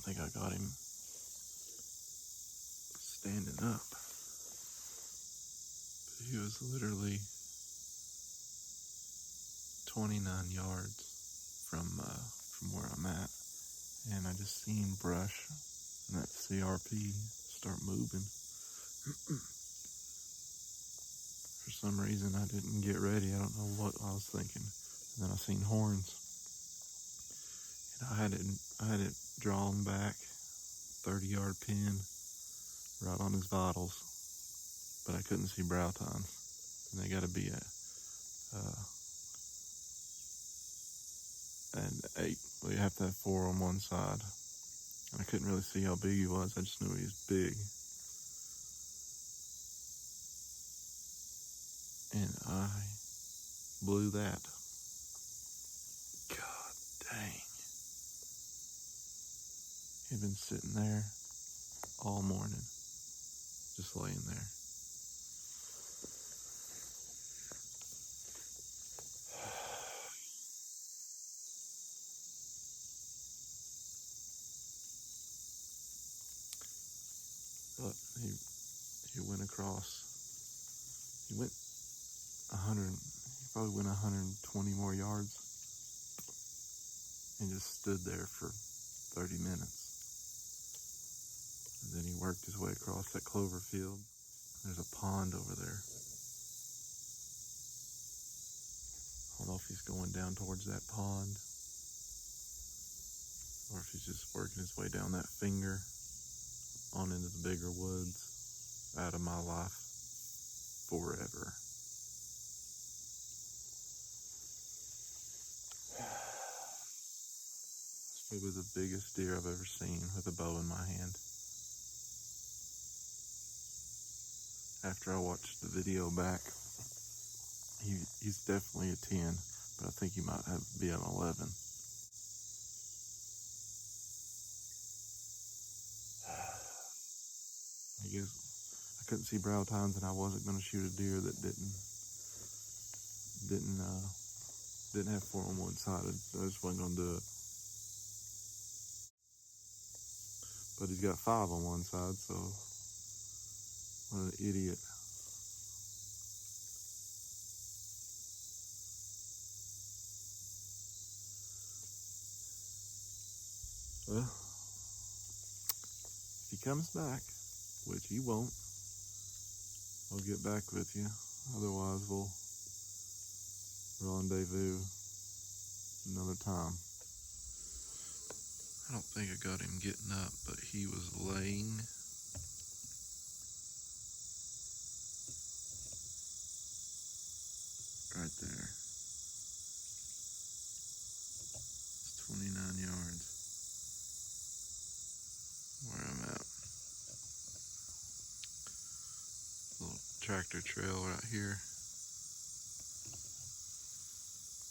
think I got him standing up. But he was literally 29 yards from where I'm at. And I just seen brush and that CRP start moving. For some reason I didn't get ready. I don't know what I was thinking. And then I seen horns. And I had it drawn back, 30-yard pin, right on his vitals. But I couldn't see brow tines. And they gotta be an 8. Well, you have to have 4 on one side. And I couldn't really see how big he was. I just knew he was big. And I blew that. God dang. He'd been sitting there all morning, just laying there. But he went across. He went 100. He probably went 120 more yards, and just stood there for 30 minutes. And then he worked his way across that clover field. There's a pond over there. I don't know if he's going down towards that pond, or if he's just working his way down that finger on into the bigger woods, out of my life forever. It's probably the biggest deer I've ever seen with a bow in my hand. After I watched the video back, he's definitely a 10, but I think he might be an 11. I guess I couldn't see brow tines, and I wasn't going to shoot a deer that didn't have 4 on one side. I just wasn't going to do it. But he's got 5 on one side, so what an idiot. Well, if he comes back, which he won't, I'll get back with you. Otherwise, we'll rendezvous another time. I don't think I got him getting up, but he was laying right there. It's 29 yards where I'm at. Little tractor trail right here.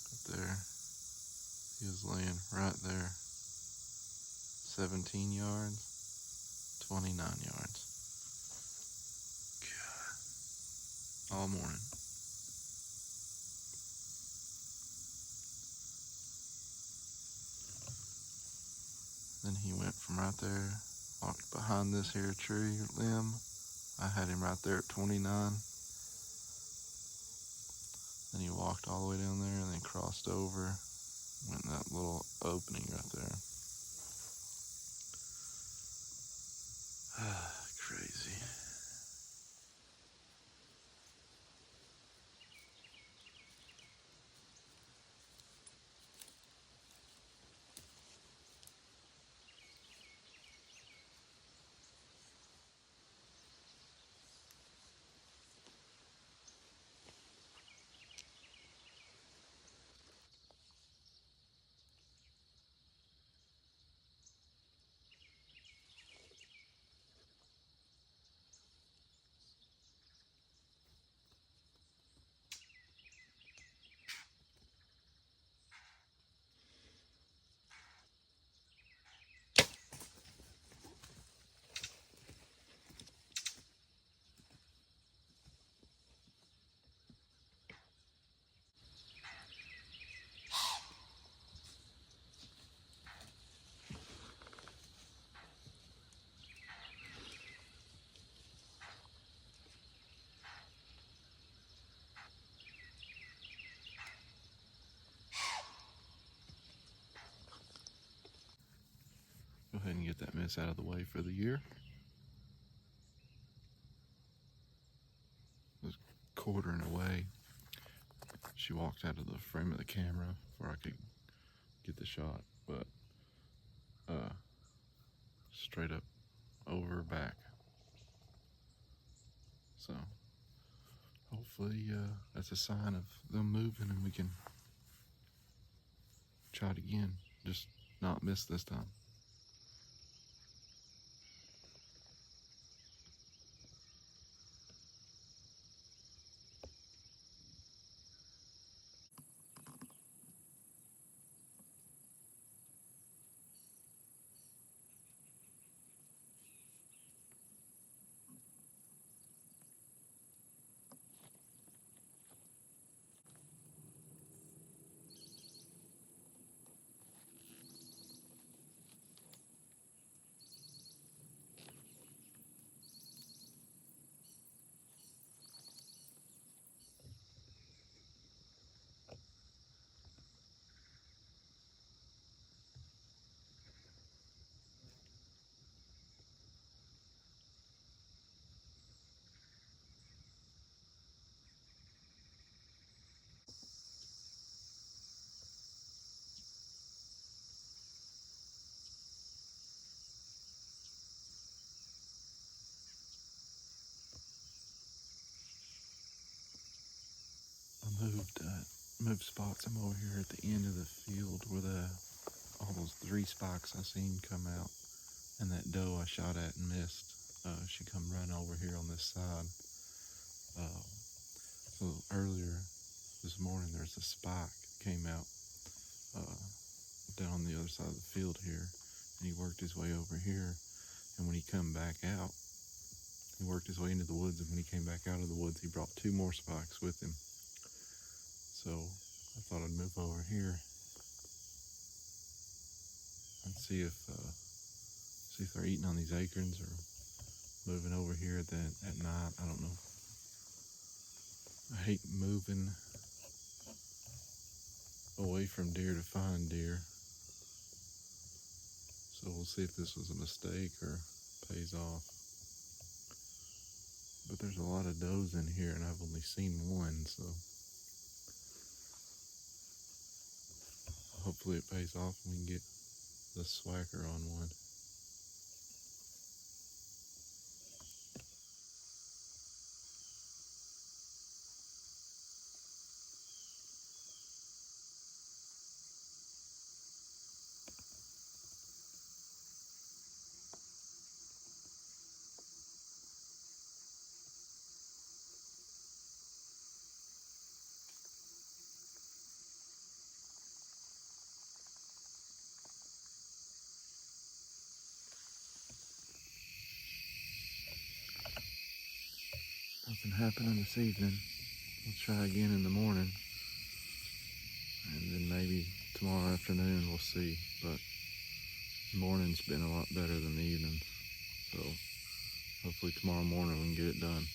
Right there. He was laying right there. 17 yards, 29 yards. God. All morning. Then he went from right there, walked behind this here tree limb. I had him right there at 29. Then he walked all the way down there and then crossed over, went in that little opening right there. Crazy. mess out of the way for the year. Was quartering away. She walked out of the frame of the camera before I could get the shot, but straight up over her back. So hopefully that's a sign of them moving and we can try it again, just not miss this time. I moved spots. I'm over here at the end of the field where all those 3 spikes I seen come out, and that doe I shot at and missed. She come running over here on this side. So earlier this morning, there's a spike came out down on the other side of the field here, and he worked his way over here. And when he come back out, he worked his way into the woods, and when he came back out of the woods, he brought 2 more spikes with him. So I thought I'd move over here and see if they're eating on these acorns or moving over here at night. I don't know. I hate moving away from deer to find deer. So we'll see if this was a mistake or pays off. But there's a lot of does in here, and I've only seen one, so hopefully it pays off and we can get the swacker on one. Nothing happening this evening. We'll try again in the morning, and then maybe tomorrow afternoon we'll see. But the morning's been a lot better than the evening, so hopefully tomorrow morning we can get it done.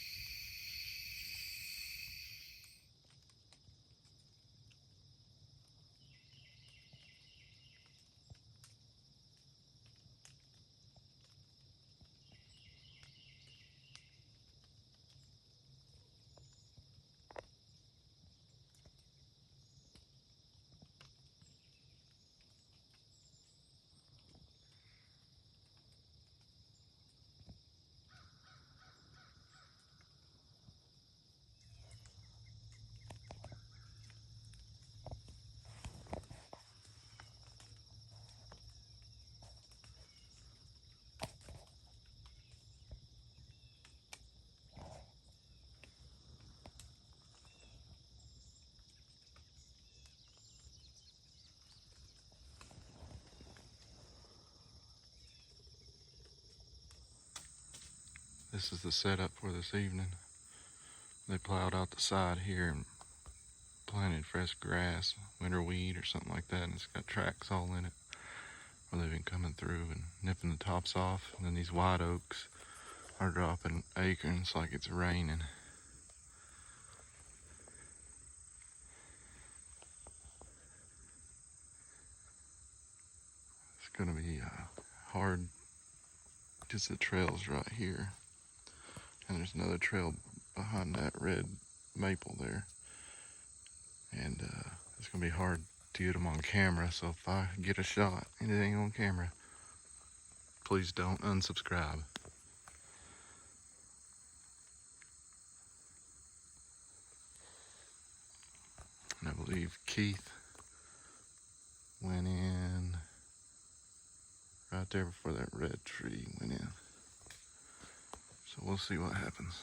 This is the setup for this evening. They plowed out the side here and planted fresh grass, winter weed or something like that, and it's got tracks all in it where they've been coming through and nipping the tops off. And then these white oaks are dropping acorns like it's raining. It's gonna be hard because the trail's right here. And there's another trail behind that red maple there. And it's going to be hard to get them on camera, so if I get a shot, anything on camera, please don't unsubscribe. And I believe Keith went in right there before that red tree went in. So we'll see what happens.